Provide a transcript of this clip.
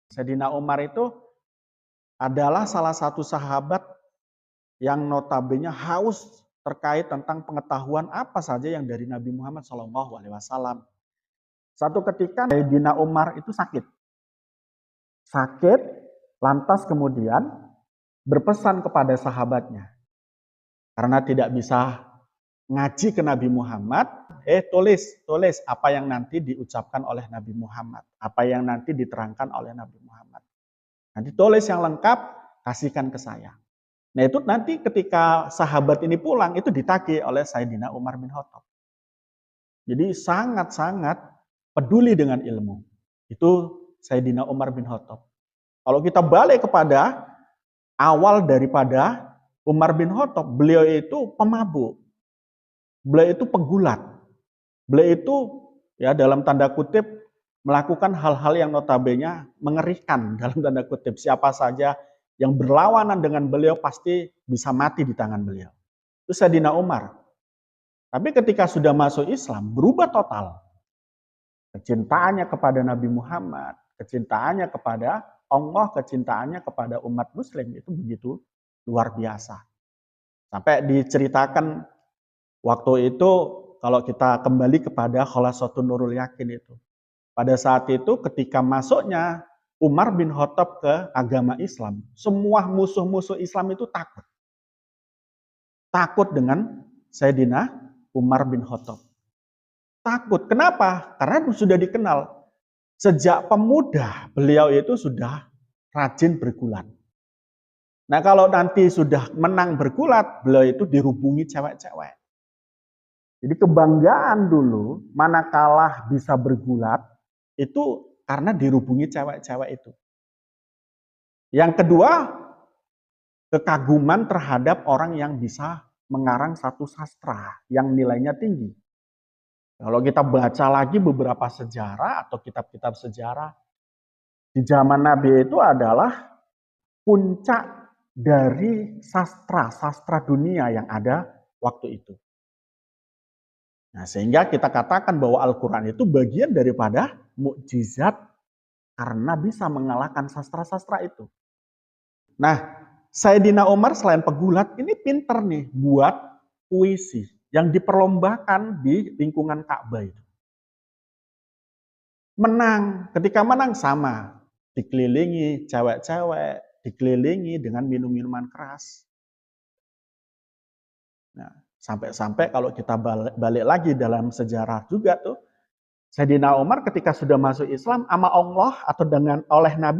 Sayyidina Umar itu adalah salah satu sahabat yang notabene haus terkait tentang pengetahuan apa saja yang dari Nabi Muhammad SAW. Satu ketika Sayyidina Umar itu sakit, lantas kemudian berpesan kepada sahabatnya, karena tidak bisa ngaji ke Nabi Muhammad, tulis apa yang nanti diucapkan oleh Nabi Muhammad, apa yang nanti diterangkan oleh Nabi Muhammad. Nanti tulis yang lengkap, kasihkan ke saya. Nah itu nanti ketika sahabat ini pulang, itu ditagih oleh Sayyidina Umar bin Khattab. Jadi sangat-sangat peduli dengan ilmu. Itu Sayyidina Umar bin Khattab. Kalau kita balik kepada awal daripada Umar bin Khattab, beliau itu pemabuk. Beliau itu pegulat. Beliau itu ya dalam tanda kutip melakukan hal-hal yang notabene mengerikan dalam tanda kutip. Siapa saja yang berlawanan dengan beliau pasti bisa mati di tangan beliau. Itu Sayyidina Umar. Tapi ketika sudah masuk Islam, berubah total. Kecintaannya kepada Nabi Muhammad, kecintaannya kepada Allah, kecintaannya kepada umat muslim itu begitu luar biasa. Sampai diceritakan waktu itu kalau kita kembali kepada Khulasatun Nurul Yakin itu. Pada saat itu ketika masuknya Umar bin Khattab ke agama Islam, semua musuh-musuh Islam itu takut. Takut dengan Sayyidina Umar bin Khattab. Takut. Kenapa? Karena sudah dikenal. Sejak pemuda beliau itu sudah rajin bergulat. Nah kalau nanti sudah menang bergulat, beliau itu dirubungi cewek-cewek. Jadi kebanggaan dulu manakala bisa bergulat itu karena dirubungi cewek-cewek itu. Yang kedua, kekaguman terhadap orang yang bisa mengarang satu sastra yang nilainya tinggi. Kalau kita baca lagi beberapa sejarah atau kitab-kitab sejarah, di zaman Nabi itu adalah puncak dari sastra dunia yang ada waktu itu. Nah, sehingga kita katakan bahwa Al-Quran itu bagian daripada mukjizat karena bisa mengalahkan sastra-sastra itu. Nah, Sayyidina Umar selain pegulat, ini pinter nih buat puisi yang diperlombakan di lingkungan Ka'bah itu. Menang, ketika menang sama, dikelilingi cewek-cewek, dikelilingi dengan minum-minuman keras. Nah, sampai-sampai kalau kita balik lagi dalam sejarah juga tuh, Sayyidina Umar ketika sudah masuk Islam sama Allah atau oleh Nabi